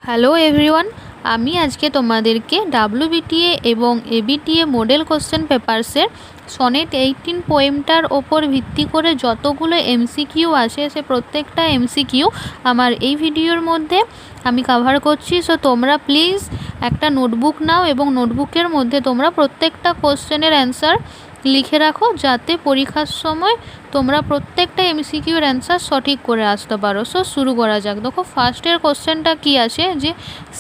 Hello everyone, আমি আজকে তোমাদেরকে ডাব্লিউবিটিএ এবং এবিটিএ মডেল কোশ্চেন পেপারসের সনেট 18 পোয়েমটার ওপর ভিত্তি করে যতগুলো এমসিকিউ আছে সে প্রত্যেকটা এমসিকিউ আমার এই ভিডিওর মধ্যে আমি কভার করছি। সো তোমরা প্লিজ একটা নোটবুক নাও এবং নোটবুকের মধ্যে তোমরা প্রত্যেকটা কোশ্চেনের অ্যান্সার লিখে রাখো, যাতে পরীক্ষার সময় তোমরা প্রত্যেকটা এমসিকিউর অ্যান্সার সঠিক করে আসতে পারো। সো শুরু করা যাক। দেখো ফার্স্টের কোশ্চেনটা কি আছে, যে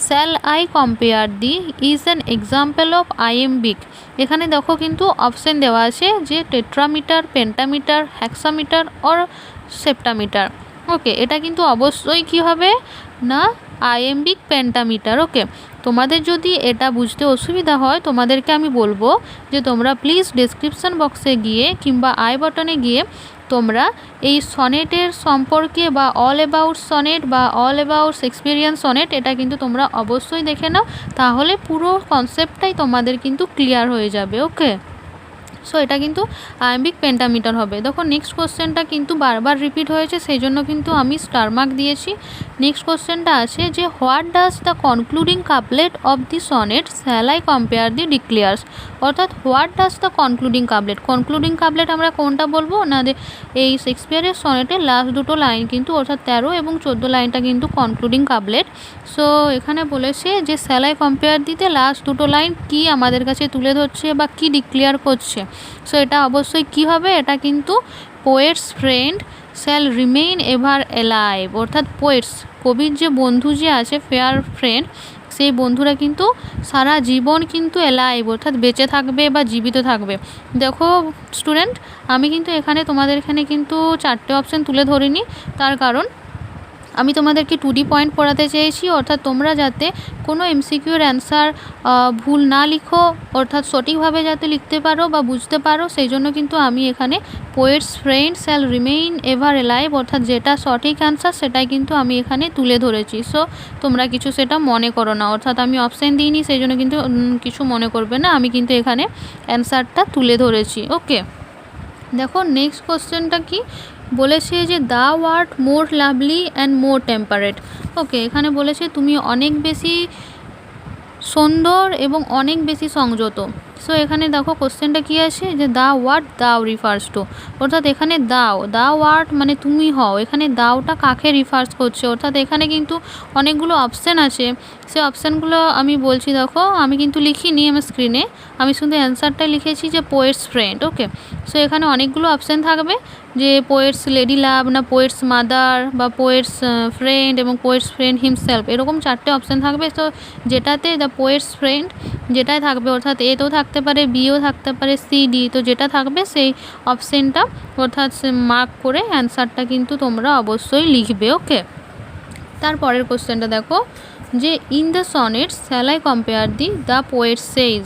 shall I compare thee is an example of iambic. এখানে দেখো কিন্তু অপশান দেওয়া আছে যে tetrameter, pentameter, hexameter or septameter. Okay, এটা কিন্তু অবশ্যই কী হবে না, আইএমবিক পেন্টামিটার। ওকে, তোমাদের যদি এটা বুঝতে অসুবিধা হয় তোমাদেরকে আমি বলবো যে তোমরা প্লিজ ডেসক্রিপশান বক্সে গিয়ে কিংবা আই বাটনে গিয়ে তোমরা এই সনেটের সম্পর্কে বা অল অ্যাবাউট সনেট বা অল অ্যাবাউট এক্সপিরিয়েন্স সনেট এটা কিন্তু তোমরা অবশ্যই দেখে নাও, তাহলে পুরো কনসেপ্টটাই তোমাদের কিন্তু ক্লিয়ার হয়ে যাবে। ওকে, সো এটা কিন্তু আইএমবিক পেন্টামিটার হবে। দেখো নেক্সট কোশ্চেনটা কিন্তু বারবার রিপিট হয়েছে, সেই জন্য কিন্তু আমি স্টার মার্ক দিয়েছি। নেক্সট কোশ্চেনটা আছে যে what does the concluding couplet of the sonnet shall I compare thee declares. অর্থাৎ what does the concluding couplet, concluding couplet আমরা কোনটা বলবো না, এই শেক্সপিয়ারের সনেটের লাস্ট দুটো লাইন কিন্তু, অর্থাৎ 13 এবং 14 লাইনটা কিন্তু কনক্লুডিং কাপলেট। সো এখানে বলেছে যে শ্যাল আই কম্পেয়ার দিতে লাস্ট দুটো লাইন কি আমাদের কাছে তুলে ধরছে বা কি ডিক্লেয়ার করছে। সো এটা অবশ্যই কি হবে, এটা কিন্তু poets friend shall remain ever alive. অর্থাৎ পোয়েটস, কবির যে বন্ধু যে আছে ফেয়ার ফ্রেন্ড, সেই বন্ধুরা কিন্তু সারা জীবন কিন্তু এলাইভ অর্থাৎ বেঁচে থাকবে বা জীবিত থাকবে। দেখো স্টুডেন্ট, আমি কিন্তু এখানে তোমাদের এখানে কিন্তু 4টে অপশান তুলে ধরিনি, তার কারণ আমি তোমাদেরকে 2D পয়েন্ট পড়াতে চেয়েছি, অর্থাৎ তোমরা যাতে কোনো এমসিকিউর অ্যান্সার ভুল না লিখো, অর্থাৎ সঠিকভাবে যাতে লিখতে পারো বা বুঝতে পারো, সেই জন্য কিন্তু আমি এখানে poets friend shall remain ever alive অর্থাৎ যেটা সঠিক অ্যান্সার সেটাই কিন্তু আমি এখানে তুলে ধরেছি। সো তোমরা কিছু সেটা মনে করো না, অর্থাৎ আমি অপশান দিইনি সেই জন্য কিন্তু কিছু মনে করবে না, আমি কিন্তু এখানে অ্যান্সারটা তুলে ধরেছি। ওকে, দেখো নেক্সট কোশ্চেনটা কি বলেছে, যে the word more lovely and more temperate. Okay, এখানে বলেছে তুমি অনেক বেশি সুন্দর এবং অনেক বেশি সংযত। সো এখানে দেখো কোশ্চেনটা কী আছে, যে দ্য ওয়ার্ড দাও রিফার্স টু। অর্থাৎ এখানে দাও, দা ওয়ার্ড মানে তুমি হও, এখানে দাওটা কাকে রিফার্স করছে। অর্থাৎ এখানে কিন্তু অনেকগুলো অপশান আছে, সে অপশানগুলো আমি বলছি। দেখো আমি কিন্তু লিখিনি আমার স্ক্রিনে, আমি শুধু অ্যান্সারটা লিখেছি যে পোয়েটস ফ্রেন্ড। ওকে, সো এখানে অনেকগুলো অপশান থাকবে, যে পোয়েটস লেডি লাভ, না পোয়েটস মাদার, বা পোয়েটস ফ্রেন্ড এবং পোয়েটস ফ্রেন্ড হিমসেলফ, এরকম 4টে অপশান থাকবে। তো যেটাতে দ্য পোয়েটস ফ্রেন্ড যেটাই থাকবে, অর্থাৎ এতেও থাকতে পারে, বিও থাকতে পারে, সি ডি, তো যেটা থাকবে সেই অপশানটা অর্থাৎ মার্ক করে অ্যান্সারটা কিন্তু তোমরা অবশ্যই লিখবে। ওকে, তারপরের কোশ্চেনটা দেখো, যে in the sonnets shall I compare thee the poet says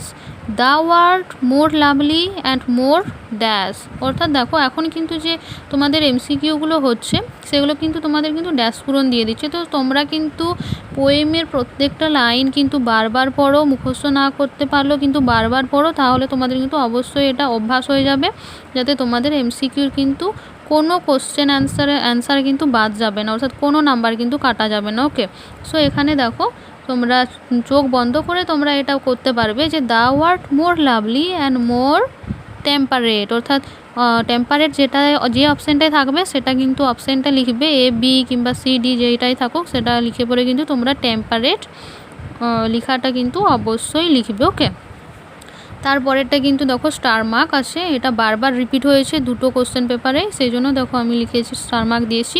the word more lovely and more dash. অর্থাৎ দেখো এখন কিন্তু যে তোমাদের এমসিকিউগুলো হচ্ছে সেগুলো কিন্তু তোমাদের কিন্তু ড্যাশ পূরণ দিয়ে দিচ্ছে। তো তোমরা কিন্তু পোয়েমের প্রত্যেকটা লাইন কিন্তু বারবার পড়ো, মুখস্থ না করতে পারলেও কিন্তু বারবার পড়ো, তাহলে তোমাদের কিন্তু অবশ্যই এটা অভ্যাস হয়ে যাবে, যাতে তোমাদের এমসিকিউর কিন্তু কোনো কোশ্চেন অ্যান্সার কিন্তু বাদ যাবে না, অর্থাৎ কোনো নাম্বার কিন্তু কাটা যাবে না। ওকে, সো এখানে দেখো তোমরা চোখ বন্ধ করে তোমরা এটা করতে পারবে, যে the word more lovely and more temperate. অর্থাৎ টেম্পারেট যেটা যে অপশানটাই থাকবে সেটা কিন্তু অপশানটা লিখবে, এ বি কিংবা সি ডি যেটাই থাকুক সেটা লিখে পরে কিন্তু তোমরা টেম্পারেট লেখাটা কিন্তু অবশ্যই লিখবে। ওকে, তারপরেরটা কিন্তু দেখো স্টার মার্ক আছে, এটা বারবার রিপিট হয়েছে দুটো কোশ্চেন পেপারে, সেই জন্য দেখো আমি লিখেছি স্টার মার্ক দিয়েছি।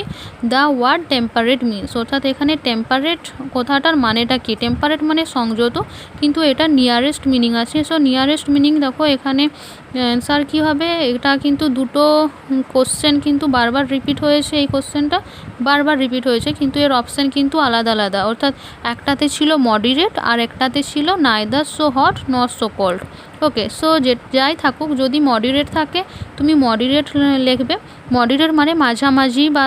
দ্য ওয়ার্ড টেম্পারেট মিনস, অর্থাৎ এখানে টেম্পারেট কথাটার মানেটা কি, টেম্পারেট মানে সংযত, কিন্তু এটা নিয়ারেস্ট মিনিং আছে। সো নিয়ারেস্ট মিনিং দেখো এখানে অ্যান্সার কী হবে, এটা কিন্তু দুটো কোশ্চেন কিন্তু বারবার রিপিট হয়েছে, এই কোশ্চেনটা বারবার রিপিট হয়েছে, কিন্তু এর অপশান কিন্তু আলাদা আলাদা। অর্থাৎ একটাতে ছিল মডারেট আর একটাতে ছিল neither so hot not so cold. Okay, so যাই থাকুক, যদি মডারেট থাকে তুমি মডারেট লিখবে, মডারেট মানে মাঝামাঝি বা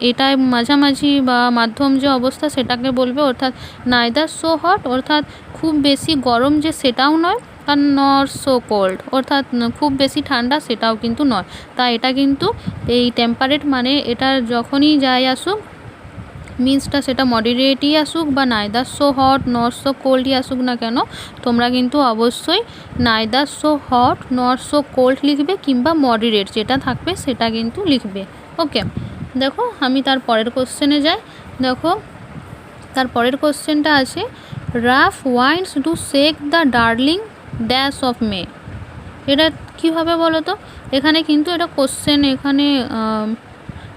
এটা মাঝামাঝি বা মাধ্যম যে অবস্থা সেটাকে বলবে। অর্থাৎ নাইদার সো হট অর্থাৎ খুব বেশি গরম যে সেটাও নয়, আর নট সো কোল্ড অর্থাৎ খুব বেশি ঠান্ডা সেটাও কিন্তু নয়। তাই এটা কিন্তু এই টেম্পারেট মানে এটা যখনই যাই আসুক মিন্সটা সেটা মডারেটই আসুক বা neither so hot not so কোল্ডই আসুক না কেন, তোমরা কিন্তু অবশ্যই neither so hot not so cold লিখবে কিংবা মডারেট যেটা থাকবে সেটা কিন্তু লিখবে। ওকে, দেখো আমি তার পরের কোশ্চেনে যাই। দেখো তার পরের কোশ্চেনটা আছে rough winds do shake the darling dash of May. এটা কী হবে বলো তো? এখানে কিন্তু এটা কোশ্চেন, এখানে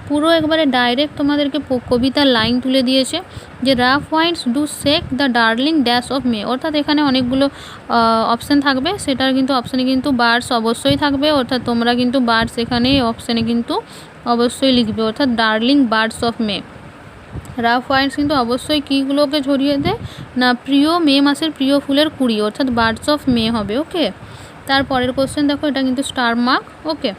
পুরো একবারে ডাইরেক্ট তোমাদেরকে কবিতার লাইন তুলে দিয়েছে যে rough winds do shake the darling dash of May, অর্থাৎ এখানে অনেকগুলো অপশান থাকবে, সেটার কিন্তু অপশানে কিন্তু বার্ডস অবশ্যই থাকবে, অর্থাৎ তোমরা কিন্তু বার্ডস এখানে অপশানে কিন্তু অবশ্যই লিখবে, অর্থাৎ darling birds of May. Rough winds কিন্তু অবশ্যই কীগুলোকে ঝরিয়ে দেয় না, প্রিয় মে মাসের প্রিয় ফুলের কুড়ি, অর্থাৎ বার্ডস অফ মে হবে। ওকে, তারপরের কোশ্চেন দেখো, এটা কিন্তু স্টার মার্ক। ওকে,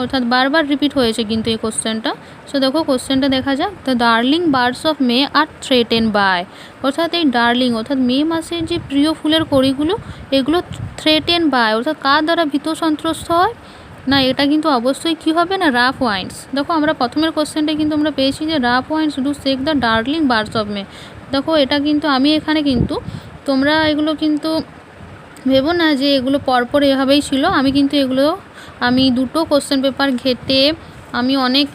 অর্থাৎ বারবার রিপিট হয়েছে কিন্তু এই কোশ্চেনটা। সো দেখো কোশ্চেনটা দেখা যাক, the darling birds of May are threaten by, অর্থাৎ এই ডার্লিং অর্থাৎ মে মাসের যে প্রিয় ফুলের কড়িগুলো এগুলো থ্রেটেন বাই, অর্থাৎ কার দ্বারা ভীত সন্ত্রস্ত হয় না, এটা কিন্তু অবশ্যই কী হবে না, রাফ ওয়াইন্ডস। দেখো আমরা প্রথমের কোশ্চেনটা কিন্তু আমরা পেয়েছি যে rough winds do shake the darling birds of May. দেখো এটা কিন্তু আমি এখানে কিন্তু, তোমরা এগুলো কিন্তু ভেবো না যে এগুলো পরপর এভাবেই ছিল, আমি কিন্তু এগুলো আমি দুটো কোশ্চেন পেপার ঘেটে আমি অনেক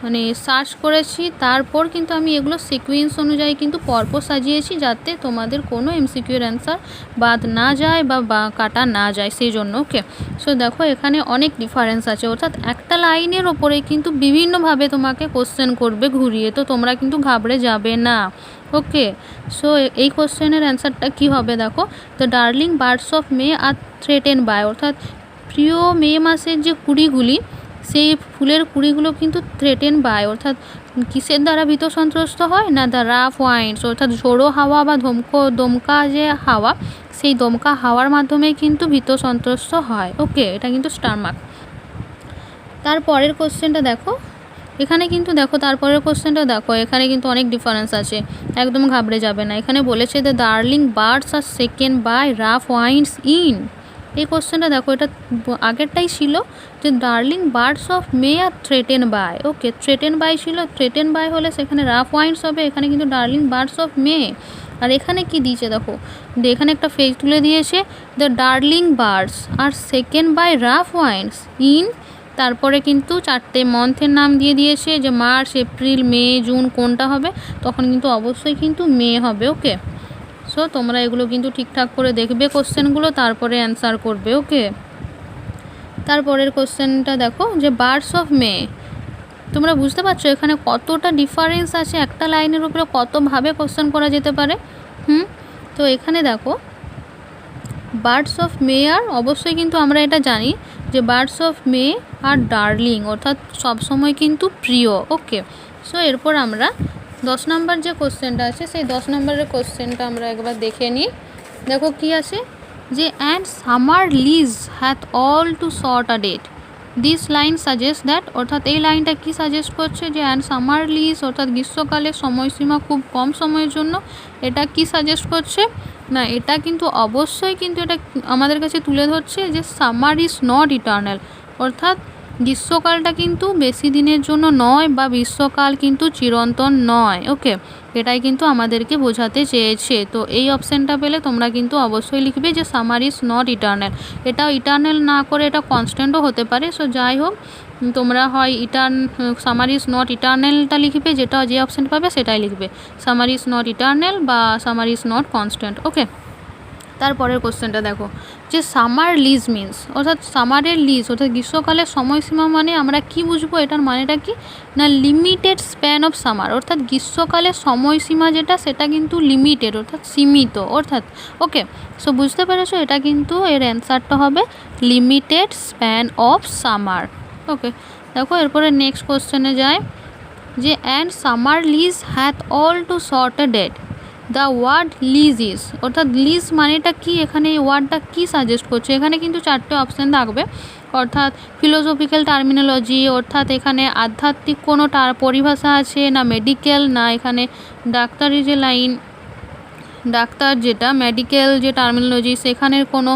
মানে সার্চ করেছি, তারপর কিন্তু আমি এগুলো সিকোয়েন্স অনুযায়ী কিন্তু পরপর সাজিয়েছি যাতে তোমাদের কোনো এমসিকিউর অ্যান্সার বাদ না যায় বা কাটা না যায় সেই জন্য। ওকে, সো দেখো এখানে অনেক ডিফারেন্স আছে, অর্থাৎ একটা লাইনের ওপরে কিন্তু বিভিন্নভাবে তোমাকে কোশ্চেন করবে ঘুরিয়ে, তো তোমরা কিন্তু ঘাবড়ে যাবে না। ওকে, সো এই কোশ্চেনের অ্যান্সারটা কী হবে দেখো, the darling birds of May are threaten by, অর্থাৎ প্রিয় মে মাসের যে কুড়িগুলি সেই ফুলের কুড়িগুলো কিন্তু থ্রেটেন বাই, অর্থাৎ কিসের দ্বারা ভীত সন্ত্রস্ত হয় না, দ্য রাফ ওয়াইন্ডস, অর্থাৎ ঝোড়ো হাওয়া বা দমকা যে হাওয়া সেই দমকা হাওয়ার মাধ্যমে কিন্তু ভীত সন্ত্রস্ত হয়। ওকে, এটা কিন্তু স্টার মার্ক। তারপরের কোশ্চেনটা দেখো, এখানে কিন্তু দেখো তারপরের কোশ্চেনটা দেখো, এখানে কিন্তু অনেক ডিফারেন্স আছে, একদম ঘাবড়ে যাবে না। এখানে বলেছে the darling birds are second by rough winds in, এই কোশ্চেনটা দেখো এটা আগেরটাই ছিল যে darling birds of May are threaten by. Okay, threatened by ছিল, থ্রেটেন বাই হলে সেখানে রাফ ওয়াইন্ডস হবে, এখানে কিন্তু ডার্লিং বার্ডস অফ মে। আর এখানে কি দিয়েছে দেখো, এখানে একটা ফেজ তুলে দিয়েছে the darling birds are second by rough winds in, তারপরে কিন্তু চারটে মান্থের নাম দিয়ে দিয়েছে যে মার্চ এপ্রিল মে জুন কোনটা হবে, তখন কিন্তু অবশ্যই কিন্তু মে হবে। ওকে, সো তোমরা এগুলো কিন্তু ঠিকঠাক করে দেখবে কোশ্চেনগুলো, তারপরে অ্যান্সার করবে। ওকে, তারপরের কোশ্চেনটা দেখো যে বার্ডস অফ মে, তোমরা বুঝতে পারছো এখানে কতটা ডিফারেন্স আছে, একটা লাইনের উপরে কতভাবে কোশ্চেন করা যেতে পারে। তো এখানে দেখো বার্ডস অফ মে আর অবশ্যই কিন্তু আমরা এটা জানি যে birds of May are darling, অর্থাৎ সবসময় কিন্তু প্রিয়। ওকে, সো এরপর আমরা 10 নম্বর যে কোশ্চেনটা আছে সেই 10 নম্বরের কোশ্চেনটা আমরা একবার দেখে নিই। দেখো কি আছে যে and summer lease hath all too short a date, this line suggest that, অর্থাৎ এই লাইনটা কি সাজেস্ট করছে যে অ্যান্ড সামার লিজ অর্থাৎ গ্রীষ্মকালের সময়সীমা খুব কম সময়ের জন্য, এটা কি সাজেস্ট করছে না, এটা কিন্তু অবশ্যই কিন্তু এটা আমাদের কাছে তুলে ধরছে যে সামার ইজ নট ইটার্নাল, অর্থাৎ গ্রীষ্মকালটা কিন্তু বেশি দিনের জন্য নয় বা গ্রীষ্মকাল কিন্তু চিরন্তন নয়। ওকে, এটাই কিন্তু আমাদেরকে বোঝাতে চেয়েছে। তো এই অপশানটা পেলে তোমরা কিন্তু অবশ্যই লিখবে যে সামার ইজ নট ইটার্নাল, এটাও ইটার্নাল না করে এটা কনস্ট্যান্টও হতে পারে। সো যাই হোক তোমরা হয় সামার ইজ নট ইটার্নালটা লিখবে, যেটা যে অপশান পাবে সেটাই লিখবে, সামার ইজ নট ইটার্নাল বা সামার ইজ নট কনস্ট্যান্ট। ওকে, তারপরের কোশ্চেনটা দেখো যে সামার লিজ মিন্স, অর্থাৎ সামারের লিজ অর্থাৎ গ্রীষ্মকালের সময়সীমা মানে আমরা কি বুঝবো, এটার মানেটা কি না লিমিটেড স্প্যান অফ সামার, অর্থাৎ গ্রীষ্মকালের সময়সীমা যেটা সেটা কিন্তু লিমিটেড অর্থাৎ সীমিত, অর্থাৎ ওকে, সো বুঝতে পেরেছো এটা কিন্তু এর অ্যান্সারটা হবে limited span of summer. Okay, দেখো এরপরে নেক্সট কোশ্চেনে যায় যে and summer lease hath all too short a date, the word lease is, অর্থাৎ লিজ মানেটা কি, এখানে এই ওয়ার্ডটা কী সাজেস্ট করছে, এখানে কিন্তু চারটে অপশান থাকবে, অর্থাৎ ফিলোসফিক্যাল টার্মিনোলজি, অর্থাৎ এখানে আধ্যাত্মিক কোনো পরিভাষা আছে না, মেডিকেল না, এখানে ডাক্তারি যে লাইন ডাক্তার যেটা মেডিকেল যে টার্মিনোলজি, সেখানের কোনো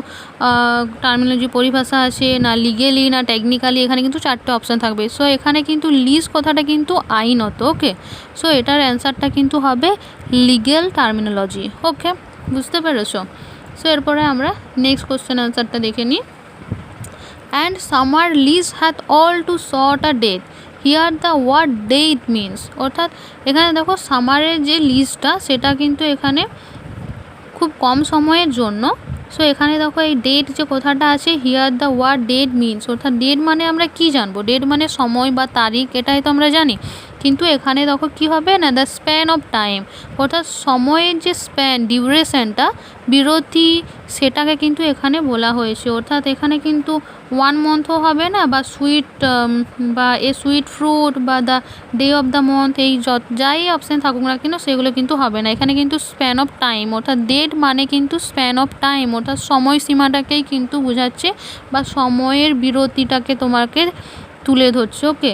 টার্মিনোলজি পরিভাষা আছে না, লিগেলি না টেকনিক্যালি, এখানে কিন্তু 4টে অপশান থাকবে। সো এখানে কিন্তু লিজ কথাটা কিন্তু আইনত। ওকে, সো এটার অ্যান্সারটা কিন্তু হবে লিগেল টার্মিনোলজি। ওকে, বুঝতে পেরেছো? সো এরপরে আমরা নেক্সট কোশ্চেন অ্যান্সারটা দেখে নিই। And summer lease hath all too short a date, here the word date means. অর্থাৎ এখানে দেখো সামারের যে লিজটা সেটা কিন্তু এখানে খুব কম সময়ের জন্য। সো এখানে দেখো এই ডেট যে কথাটা আছে, here the word date means, অর্থাৎ ডেট মানে আমরা কি জানবো, ডেট মানে সময় বা তারিখ, এটাই তো আমরা জানি। কিন্তু এখানে দেখো কি হবে না, দ্য স্প্যান অফ টাইম, অর্থাৎ সময়ের যে স্প্যান ডিউরেশনটা, বিরতি, সেটাকে কিন্তু এখানে বলা হয়েছে। অর্থাৎ এখানে কিন্তু 1 মান্থও হবে না, বা সুইট বা এ সুইট ফ্রুট বা the day of the month, এই যাই অপশান থাকুক না কেন সেগুলো কিন্তু হবে না। এখানে কিন্তু স্প্যান অফ টাইম, অর্থাৎ ডেট মানে কিন্তু স্প্যান অফ টাইম, অর্থাৎ সময়সীমাটাকেই কিন্তু বোঝাচ্ছে বা সময়ের বিরতিটাকে তোমাকে তুলে ধরছে। ওকে,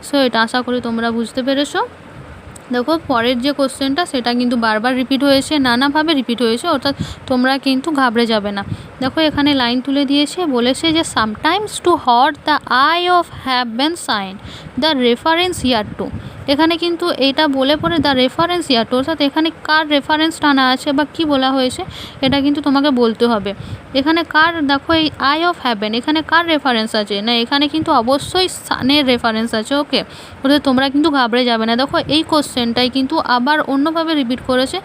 সো এটা আশা করি তোমরা বুঝতে পেরেছো। দেখো পরের যে কোশ্চেনটা সেটা কিন্তু বারবার রিপিট হয়েছে, নানাভাবে রিপিট হয়েছে, অর্থাৎ তোমরা কিন্তু ঘাবড়ে যাবে না। দেখো এখানে লাইন তুলে দিয়েছে, বলেছে যে sometimes too hot the eye of heaven shine the reference year to. এখানে কিন্তু এটা বলে পরে দ্য রেফারেন্স ইয়ার টু, অর্থাৎ এখানে কার রেফারেন্স টানা আছে বা কি বলা হয়েছে এটা কিন্তু তোমাকে বলতে হবে। এখানে কার, দেখো এই আই অফ হ্যাভেন, এখানে কার রেফারেন্স আছে না, এখানে কিন্তু অবশ্যই সানের রেফারেন্স আছে। ওকে, অর্থাৎ তোমরা কিন্তু ঘাবড়ে যাবে না। দেখো এই কোশ্চেনটাই কিন্তু আবার অন্যভাবে রিপিট করেছে।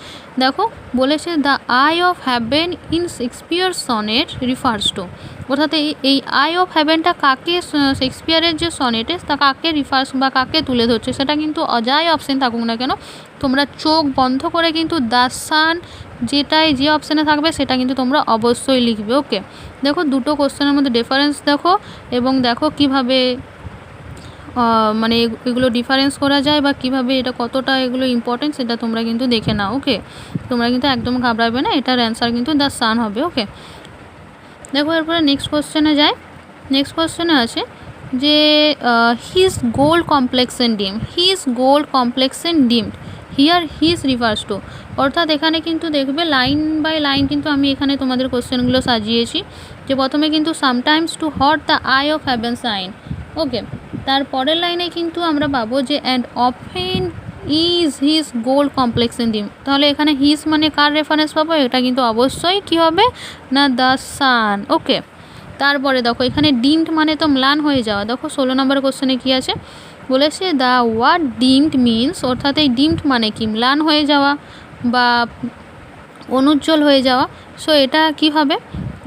দেখো বলেছে the eye of heaven in Shakespeare sonnet refers to, অর্থাৎ এই আই অফ হ্যাভেনটা কাকে, শেক্সপিয়ারের যে সনেটে তা কাকে রিফার্স বা কাকে তুলে ধরছে, সেটা কিন্তু অজাই অপশান থাকুক না কেন তোমরা চোখ বন্ধ করে কিন্তু দ্য সান যেটাই যে অপশানে থাকবে সেটা কিন্তু তোমরা অবশ্যই লিখবে। ওকে, দেখো দুটো কোশ্চেনের মধ্যে ডিফারেন্স দেখো, এবং দেখো কিভাবে মানে এগুলো ডিফারেন্স করা যায় বা কিভাবে এটা কতটা এগুলো ইম্পর্টেন্ট সেটা তোমরা কিন্তু দেখে নাও। ওকে, তোমরা কিন্তু একদম ঘাবড়াবে না, এটার অ্যান্সার কিন্তু দ্য সান হবে। ওকে, দেখো এরপরে নেক্সট কোশ্চেনে যাই। নেক্সট কোশ্চেনে আছে যে his gold complexion dim, his gold complexion dimmed, here his refers to. অর্থাৎ এখানে কিন্তু দেখবে লাইন বাই লাইন কিন্তু আমি এখানে তোমাদের কোশ্চেনগুলো সাজিয়েছি। যে প্রথমে কিন্তু sometimes too hot the eye of heaven shine. Okay, তারপরের লাইনে কিন্তু আমরা পাবো যে and often is his gold complexion dim. তাহলে এখানে হিজ মানে কার রেফারেন্স পাবো, এটা কিন্তু অবশ্যই কি হবে না দ্য সান। ওকে, তারপরে দেখো এখানে ডিমড মানে তো ম্লান হয়ে যাওয়া। দেখো 16 নম্বর কোশ্চেনে কী আছে, বলেছে দ্য ওয়ার্ড ডিমড মিনস, অর্থাৎ এই ডিমড মানে কি, ম্লান হয়ে যাওয়া বা অনুজ্জ্বল হয়ে যাওয়া। সো এটা কি হবে,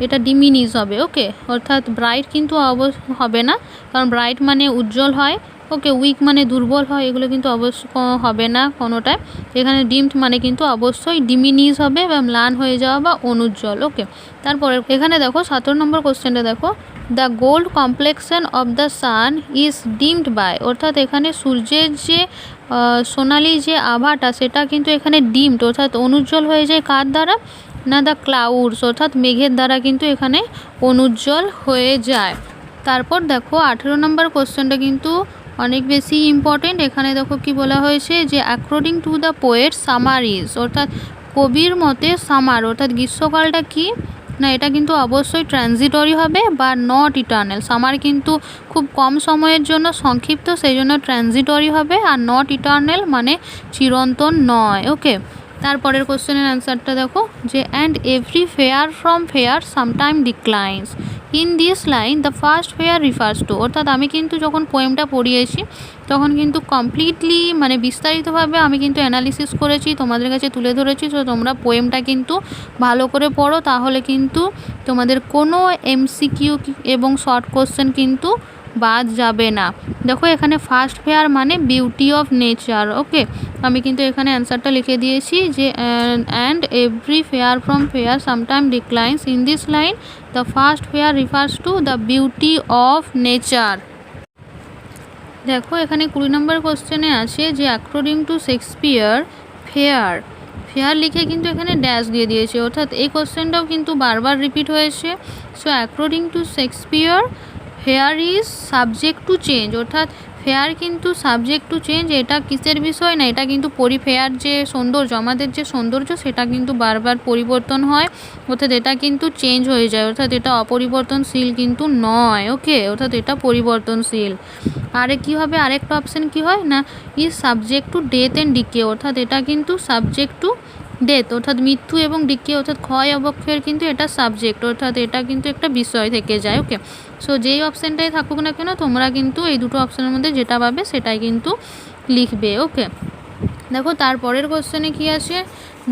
এটা ডিমিনিজ হবে। ওকে, অর্থাৎ ব্রাইট কিন্তু হবে না, কারণ ব্রাইট মানে উজ্জ্বল হয়। ওকে, উইক মানে দুর্বল হয়, এগুলো কিন্তু অবশ্য হবে না কোনোটায়। এখানে ডিমড মানে কিন্তু অবশ্যই ডিমিনিজ হবে বা ম্লান হয়ে যাওয়া বা অনুজ্জ্বল। ওকে, তারপরে এখানে দেখো 17 নম্বর কোশ্চেনটা দেখো, the gold complexion of the sun is dimmed by, অর্থাৎ এখানে সূর্যের যে সোনালি যে আভাটা সেটা কিন্তু এখানে ডিমড, অর্থাৎ অনুজ্জ্বল হয়ে যায় কার দ্বারা না দ্য ক্লাউডস, অর্থাৎ মেঘের দ্বারা কিন্তু এখানে অনুজ্জ্বল হয়ে যায়। তারপর দেখো 18 নম্বর কোশ্চেনটা কিন্তু অনেক বেশি ইম্পর্টেন্ট। এখানে দেখো কি বলা হয়েছে যে according to the poet summer is, অর্থাৎ কবির মতে সামার অর্থাৎ গ্রীষ্মকালটা কি না, এটা কিন্তু অবশ্যই ট্রানজিটরি হবে বা নট ইটার্নাল। সামার কিন্তু খুব কম সময়ের জন্য সংক্ষিপ্ত, সেই জন্য ট্রানজিটরি হবে, আর নট ইটার্নাল মানে চিরন্তন নয়। ওকে, তারপরের কোশ্চেনের অ্যান্সারটা দেখো যে and every fair from fair sometime declines in this line the first fair refers to. অর্থাৎ আমি কিন্তু যখন পোয়েমটা পড়িয়েছি তখন কিন্তু কমপ্লিটলি মানে বিস্তারিতভাবে আমি কিন্তু অ্যানালিসিস করেছি, তোমাদের কাছে তুলে ধরেছি। তো তোমরা পোয়েমটা কিন্তু ভালো করে পড়ো, তাহলে কিন্তু তোমাদের কোনো এমসিকিউ এবং শর্ট কোশ্চেন কিন্তু বাদ যাবে না। দেখো এখানে ফার্স্ট ফেয়ার মানে বিউটি অফ নেচার। ওকে, আমি কিন্তু এখানে অ্যান্সারটা লিখে দিয়েছি যে and every fair from fair sometime declines in this line the first fair refers to the beauty of nature. দেখো এখানে 20 নম্বর কোশ্চেনে আছে যে according to Shakespeare fair, fair লিখে কিন্তু এখানে ড্যাশ দিয়ে দিয়েছে, অর্থাৎ এই কোশ্চেনটাও কিন্তু বারবার রিপিট হয়েছে। So according to Shakespeare fair is subject to change, অর্থাৎ ফেয়ার কিন্তু সাবজেক্ট টু চেঞ্জ, এটা কিসের বিষয় না, এটা কিন্তু ফেয়ার যে সৌন্দর্য, আমাদের যে সৌন্দর্য সেটা কিন্তু বারবার পরিবর্তন হয়, অর্থাৎ এটা কিন্তু চেঞ্জ হয়ে যায়, অর্থাৎ এটা অপরিবর্তনশীল কিন্তু নয়। ওকে, অর্থাৎ এটা পরিবর্তনশীল। আরে কী হবে, আরেকটা অপশান কী হয় না, is subject to death and decay, অর্থাৎ এটা কিন্তু সাবজেক্ট টু ডেথ, অর্থাৎ মৃত্যু এবং ডিকে, অর্থাৎ ক্ষয় অবক্ষয়ের কিন্তু এটা সাবজেক্ট, অর্থাৎ এটা কিন্তু একটা বিষয় থেকে যায়। ওকে, সো যেই অপশানটাই থাকুক না কেন তোমরা কিন্তু এই দুটো অপশানের মধ্যে যেটা পাবে সেটাই কিন্তু লিখবে। ওকে, দেখো তারপরের কোশ্চেনে কি আছে,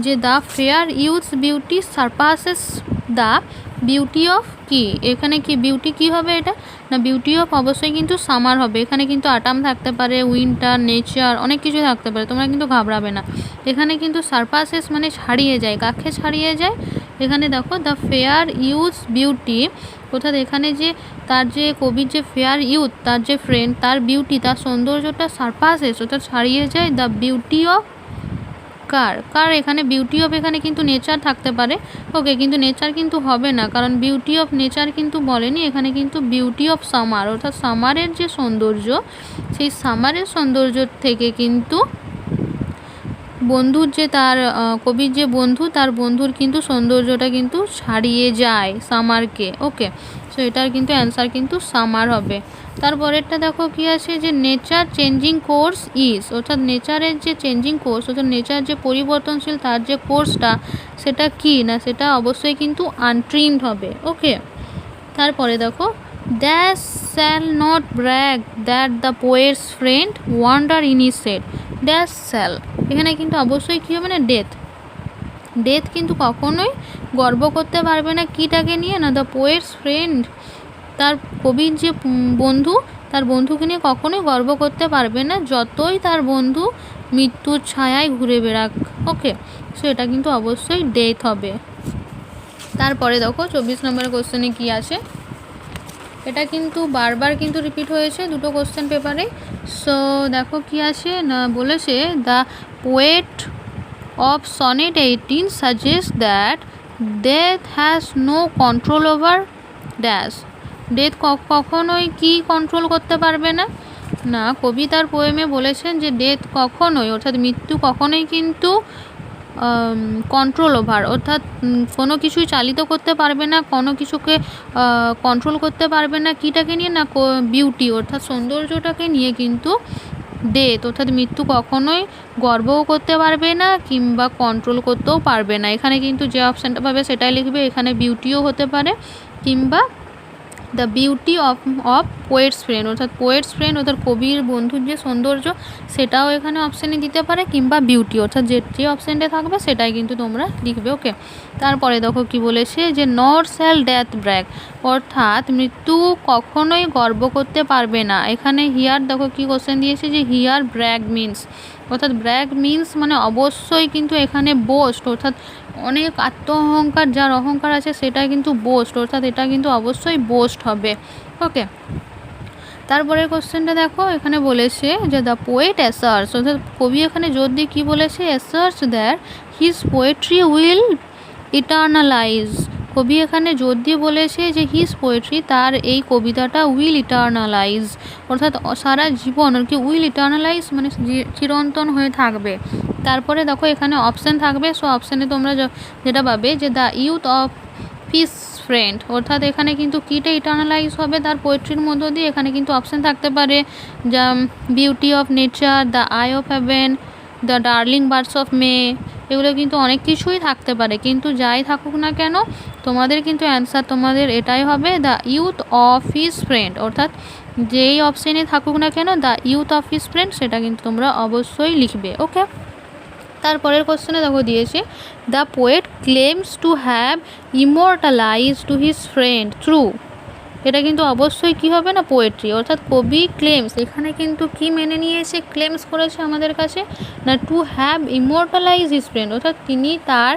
যে the fair youth beauty surpasses the beauty of কি, এখানে কি বিউটি কি হবে এটা না, বিউটি অফ অবশ্যই কিন্তু সামার হবে, এখানে কিন্তু আটাম থাকতে পারে, উইন্টার, নেচার, অনেক কিছু থাকতে পারে, তোমরা কিন্তু ঘাবড়াবে না। এখানে কিন্তু সারপাসেস মানে ছাড়িয়ে যায়, কাকে ছাড়িয়ে যায়, এখানে দেখো দ্য ফেয়ার ইউথ বিউটি, অর্থাৎ এখানে যে তার যে কবির যে ফেয়ার ইউথ, তার যে ফ্রেন্ড, তার বিউটি, তার সৌন্দর্যটা সারপাসেস অর্থাৎ ছাড়িয়ে যায় দ্য বিউটি অফ কার এখানে বিউটি অফ, এখানে কিন্তু নেচার থাকতে পারে। ওকে, কিন্তু নেচার কিন্তু হবে না, কারণ বিউটি অফ নেচার কিন্তু বলেনি, এখানে কিন্তু বিউটি অফ সামার, অর্থাৎ সামারের যে সৌন্দর্য, সেই সামারের সৌন্দর্য থেকে কিন্তু বন্ধুর যে তার কবির যে বন্ধু, তার বন্ধুর কিন্তু সৌন্দর্যটা কিন্তু ছাড়িয়ে যায় সামারকে। ওকে, সো এটার কিন্তু অ্যান্সার কিন্তু সামার হবে। তারপরেরটা দেখো কি আছে, যে নেচার চেঞ্জিং কোর্স ইজ, অর্থাৎ নেচারের যে চেঞ্জিং কোর্স, অর্থাৎ নেচার যে পরিবর্তনশীল তার যে কোর্সটা সেটা কি না, সেটা অবশ্যই কিন্তু আনট্রিমড হবে। ওকে, তারপরে দেখো that shall not brag that the poet's friend wander in his shade, that shall এখানে কিন্তু অবশ্যই কী হবে না, ডেথ কিন্তু কখনোই গর্ব করতে পারবে না কিটাকে নিয়ে না, দ্য পোয়েটস ফ্রেন্ড, তার কবির যে বন্ধু, তার বন্ধুকে নিয়ে কখনোই গর্ব করতে পারবে না, যতই তার বন্ধু মৃত্যুর ছায়ায় ঘুরে বেড়াক। ওকে, সো এটা কিন্তু অবশ্যই ডেথ হবে। তারপরে দেখো 24 নম্বরের কোশ্চেনে কি আছে, এটা কিন্তু বারবার কিন্তু রিপিট হয়েছে দুটো কোশ্চেন পেপারে। সো দেখো কি আছে না, বলেছে the poet of sonnet 18 suggest that death has no control over dash, death কখনোই কি কন্ট্রোল করতে পারবে না, না কবি তার পোয়েমে বলেছেন যে ডেথ কখনোই, অর্থাৎ মৃত্যু কখনোই কিন্তু কন্ট্রোল ওভার, অর্থাৎ কোনো কিছুই চালিত করতে পারবে না, কোনো কিছুকে কন্ট্রোল করতে পারবে না, কিটাকে নিয়ে না, বিউটি অর্থাৎ সৌন্দর্যটাকে নিয়ে কিন্তু ডেথ অর্থাৎ মৃত্যু কখনোই গর্বও করতে পারবে না কিংবা কন্ট্রোল করতেও পারবে না। এখানে কিন্তু যে অপশানটা পাবে সেটাই লিখবে, এখানে বিউটিও হতে পারে কিংবা the beauty of poets friend, অর্থাৎ পোয়েটস ফ্রেন্ড অর্থাৎ কবির বন্ধুর যে সৌন্দর্য সেটাও এখানে অপশানে দিতে পারে, কিংবা বিউটি অর্থাৎ যে অপশানটা থাকবে সেটাই কিন্তু তোমরা লিখবে। ওকে, তারপরে দেখো কি বলেছে, যে নট শ্যাল ডেথ ব্র্যাগ, অর্থাৎ মৃত্যু কখনোই গর্ব করতে পারবে না। এখানে হিয়ার দেখো কি কোশ্চেন দিয়েছে, যে হিয়ার ব্র্যাগ মিনস, অর্থাৎ ব্র্যাগ মিনস মানে অবশ্যই কিন্তু এখানে বোস্ট, অর্থাৎ অনেক আত্ম অহংকার, যার অহংকার আছে সেটা কিন্তু বোস্ট, অর্থাৎ এটা কিন্তু অবশ্যই বোস্ট হবে। ওকে, তারপরের কোশ্চেনটা দেখো, এখানে বলেছে যে দ্য পোয়েট অ্যাসার্টস, অর্থাৎ কবি এখানে জোর দিয়ে কী বলেছে, asserts that his poetry will ইটার্নালাইজ, কবি এখানে জোর দিয়ে বলেছে যে হিজ পোয়েট্রি, তার এই কবিতাটা উইল ইটার্নালাইজ, অর্থাৎ সারা জীবন আর কি, উইল ইটার্নালাইজ মানে চিরন্তন হয়ে থাকবে। তারপরে দেখো এখানে অপশান থাকবে, সো অপশানে তোমরা যেটা পাবে, যে the youth of his friend, অর্থাৎ এখানে কিন্তু কিটা ইটার্নালাইজ হবে তার পোয়েট্রির মধ্য দিয়ে, এখানে কিন্তু অপশান থাকতে পারে যা beauty of nature, the eye of haven, the darling birds of মে, এগুলো কিন্তু অনেক কিছুই থাকতে পারে, কিন্তু যাই থাকুক না কেন তোমাদের কিন্তু অ্যান্সার তোমাদের এটাই হবে, the youth of his friend, অর্থাৎ যেই অপশানে থাকুক না কেন the youth of his friend সেটা কিন্তু তোমরা অবশ্যই লিখবে। ওকে, তারপরের কোশ্চেনে দেখো দিয়েছে the poet claims to have immortalise to his friend through, এটা কিন্তু অবশ্যই কি হবে না, পোয়েট্রি, অর্থাৎ কবি ক্লেমস, এখানে কিন্তু কি মেনে নিয়েছে, ক্লেমস করেছে আমাদের কাছে না, to have immortalise his friend, অর্থাৎ তিনি তার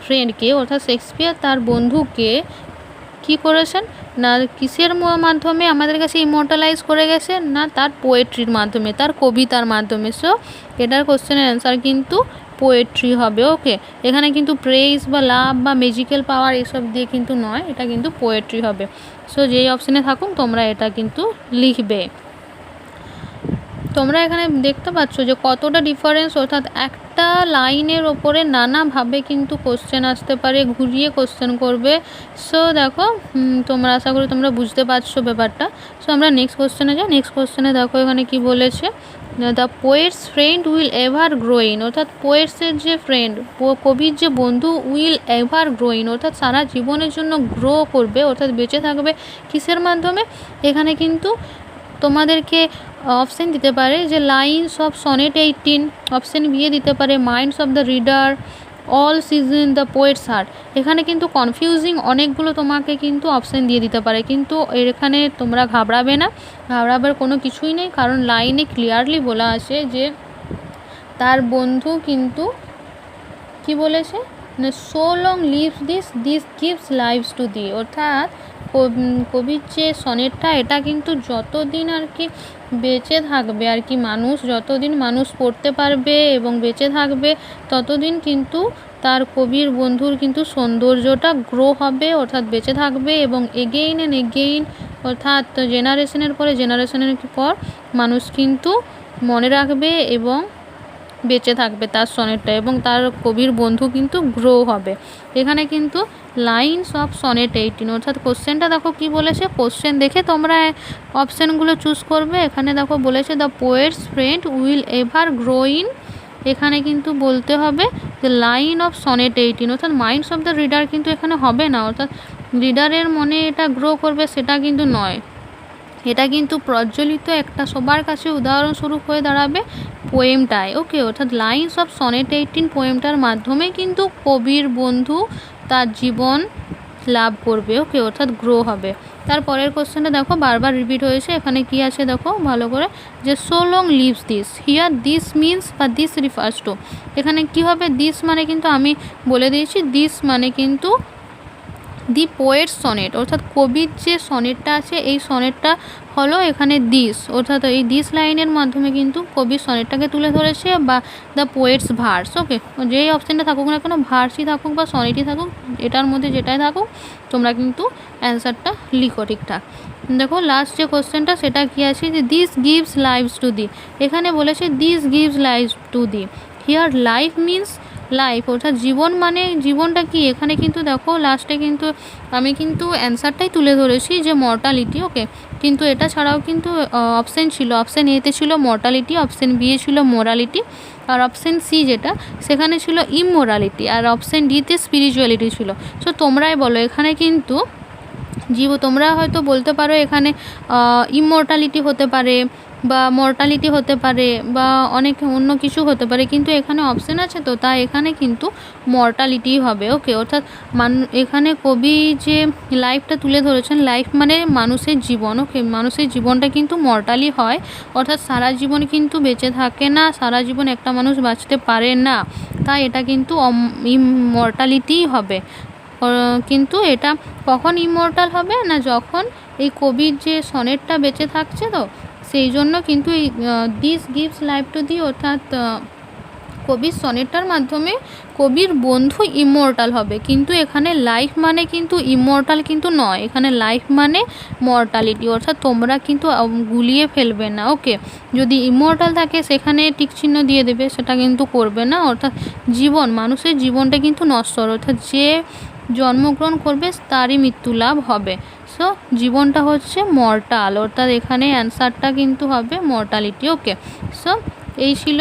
ফ্রেন্ডকে অর্থাৎ শেক্সপিয়ার তার বন্ধুকে কি করেছেন না, কিসের মাধ্যমে আমাদের কাছে ইমর্টালাইজ করে গেছে না, তার পোয়েট্রির মাধ্যমে, তার কবিতার মাধ্যমে। সো এটার কোশ্চেনের অ্যান্সার কিন্তু পোয়েট্রি হবে। ওকে, এখানে কিন্তু প্রেইজ বা লাভ বা ম্যাজিক্যাল পাওয়ার এসব দিয়ে কিন্তু নয়, এটা কিন্তু পোয়েট্রি হবে। সো যেই অপশানে থাকুক তোমরা এটা কিন্তু লিখবে। তোমরা এখানে দেখতে পাচ্ছ যে কতটা ডিফারেন্স, অর্থাৎ একটা লাইনের ওপরে নানাভাবে কিন্তু কোশ্চেন আসতে পারে, ঘুরিয়ে কোশ্চেন করবে। সো দেখো তোমরা আশা করি তোমরা বুঝতে পারছো ব্যাপারটা। সো আমরা নেক্সট কোশ্চেনে যাই। নেক্সট কোশ্চেনে দেখো এখানে কি বলেছে, the poet's friend will ever groin, অর্থাৎ পোয়েটসের যে ফ্রেন্ড, কবির যে বন্ধু, উইল এভার গ্রোইন অর্থাৎ সারা জীবনের জন্য গ্রো করবে, অর্থাৎ বেঁচে থাকবে কিসের মাধ্যমে। এখানে কিন্তু তোমাদেরকে অপশান দিতে পারে যে lines of sonnet 18, option B দিতে পারে minds of the reader, all season, the poet's heart. এখানে কিন্তু কনফিউজিং অনেকগুলো তোমাকে কিন্তু অপশান দিয়ে দিতে পারে, কিন্তু এখানে তোমরা ঘাবড়াবে না, ঘাবড়াবার কোনো কিছুই নেই, কারণ লাইনে ক্লিয়ারলি বলা আছে যে তার বন্ধু কিন্তু কি বলেছে, so long lives this gives lives to thee, অর্থাৎ কবির যে সনেটটা এটা কিন্তু যতদিন আর কি বেঁচে থাকবে আর কি, মানুষ যতদিন মানুষ পড়তে পারবে এবং বেঁচে থাকবে ততদিন কিন্তু তার কবির বন্ধুর কিন্তু সৌন্দর্যটা গ্রো হবে, অর্থাৎ বেঁচে থাকবে এবং এগেইন অ্যান্ড এগেইন, অর্থাৎ জেনারেশনের পরে জেনারেশনের পর মানুষ কিন্তু মনে রাখবে এবং বেঁচে থাকবে তার সনেটটা, এবং তার কবির বন্ধু কিন্তু গ্রো হবে। এখানে কিন্তু লাইনস অফ সনেট 18, অর্থাৎ কোশ্চেনটা দেখো কি বলেছে, কোশ্চেন দেখে তোমরা অপশানগুলো চুজ করবে। এখানে দেখো বলেছে the poet's friend will ever groin, এখানে কিন্তু বলতে হবে যে লাইন অফ সনেট 18, অর্থাৎ মাইন্ডস অফ দ্য রিডার কিন্তু এখানে হবে না, অর্থাৎ রিডারের মনে এটা গ্রো করবে সেটা কিন্তু নয়, এটা কিন্তু প্রজ্বলিত একটা সবার কাছে উদাহরণস্বরূপ হয়ে দাঁড়াবে পোয়েমটায়। ওকে, অর্থাৎ লাইনস অফ সনেট 18 পোয়েমটার মাধ্যমে কিন্তু কবির বন্ধু তার জীবন লাভ করবে। ওকে, অর্থাৎ গ্রো হবে। তারপরের কোশ্চেনটা দেখো বারবার রিপিট হয়েছে, এখানে কি আছে দেখো ভালো করে, যে so long lives this, here this means বা দিস রিফার্স টু, এখানে কি হবে, দিস মানে কিন্তু আমি বলে দিয়েছি, দিস মানে কিন্তু দি পোয়েটস সনেট, অর্থাৎ কবির যে সনেটটা আছে এই সনেটটা হলো এখানে দিস, অর্থাৎ এই দিস লাইনের মাধ্যমে কিন্তু কবির সনেটটাকে তুলে ধরেছে, বা দ্য পোয়েটস ভার্স। ওকে, যেই অপশানটা থাকুক না কেন, ভার্সই থাকুক বা সনেটই থাকুক, এটার মধ্যে যেটাই থাকুক তোমরা কিন্তু অ্যান্সারটা লিখো ঠিকঠাক। দেখো লাস্ট যে কোশ্চেনটা সেটা কি আছে, যে দিস গিভস লাইভস টু দি, এখানে বলেছে this gives lives to the, here life means life, অর্থাৎ জীবন মানে জীবনটা কি, এখানে কিন্তু দেখো লাস্টে কিন্তু আমি কিন্তু অ্যান্সারটাই তুলে ধরেছি যে মর্টালিটি। ওকে, কিন্তু এটা ছাড়াও কিন্তু অপশান ছিল, অপশান এতে ছিল মর্টালিটি, অপশান বি এ ছিল মোরালিটি, আর অপশান সি যেটা সেখানে ছিল ইমোরালিটি, আর অপশান ডিতে স্পিরিচুয়ালিটি ছিল। সো তোমরাই বলো এখানে কিন্তু তোমরা হয়তো বলতে পারো এখানে ইমমর্টালিটি হতে পারে বা মর্টালিটি হতে পারে বা অনেক অন্য কিছু হতে পারে, কিন্তু এখানে অপশান আছে তো তাই এখানে কিন্তু মর্টালিটি হবে। ওকে, অর্থাৎ এখানে কবি যে লাইফটা তুলে ধরেছেন, লাইফ মানে মানুষের জীবন। ওকে, মানুষের জীবনটা কিন্তু মর্টালি হয়, অর্থাৎ সারা জীবন কিন্তু বেঁচে থাকে না, সারা জীবন একটা মানুষ বাঁচতে পারে না, তাই এটা কিন্তু ইমমর্টালিটিই হবে। কিন্তু এটা কখন ইমমর্টাল হবে না, যখন এই কবির যে সনেটটা বেঁচে থাকছে তো সেই জন্য কিন্তু এই this gives life to thee, অর্থাৎ কবির সনেটটার মাধ্যমে কবির বন্ধু ইমমর্টাল হবে, কিন্তু এখানে লাইফ মানে কিন্তু ইমমর্টাল কিন্তু নয়, এখানে লাইফ মানে মর্টালিটি, অর্থাৎ তোমরা কিন্তু গুলিয়ে ফেলবে না। ওকে, যদি ইমমর্টাল থাকে সেখানে টিক চিহ্ন দিয়ে দেবে, সেটা কিন্তু করবে না, অর্থাৎ জীবন মানুষের জীবনটা কিন্তু নশ্বর, অর্থাৎ যে জন্মগ্রহণ করবে তারই মৃত্যু লাভ হবে। সো জীবনটা হচ্ছে মর্টাল, অর্থাৎ এখানে অ্যান্সারটা কিন্তু হবে মর্টালিটি। ওকে, সো এই ছিল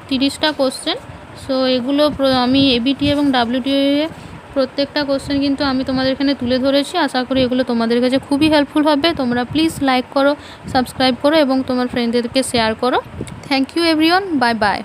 30টা কোশ্চেন। সো এগুলো আমি এবিটি এবং ডাব্লিউটিএ প্রত্যেকটা কোশ্চেন কিন্তু আমি তোমাদের এখানে তুলে ধরেছি, আশা করি এগুলো তোমাদের কাছে খুবই হেল্পফুল হবে। তোমরা প্লিজ লাইক করো, সাবস্ক্রাইব করো এবং তোমার ফ্রেন্ডদেরকে শেয়ার করো। Thank you everyone, bye by.